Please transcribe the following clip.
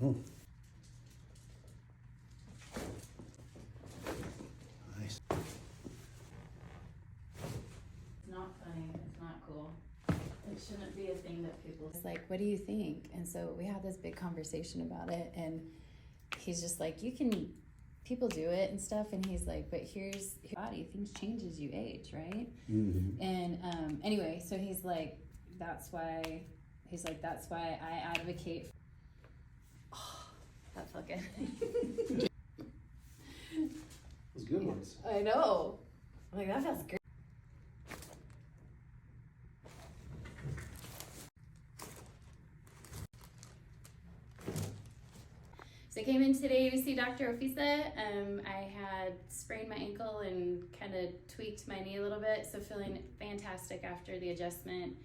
Oh. Nice. It's not funny. It's not cool. It shouldn't be a thing that people. It's like, what do you think? And so we had this big conversation about it, and he's just like, people do it and stuff, and he's like, but here's your body, things change as you age, right? Mm-hmm. And anyway, so he's like, that's why I advocate. Oh, that felt good. Those good ones. I know. I'm like, that feels great. So I came in today to see Dr. Ofisa. I had sprained my ankle and kind of tweaked my knee a little bit, so feeling fantastic after the adjustment.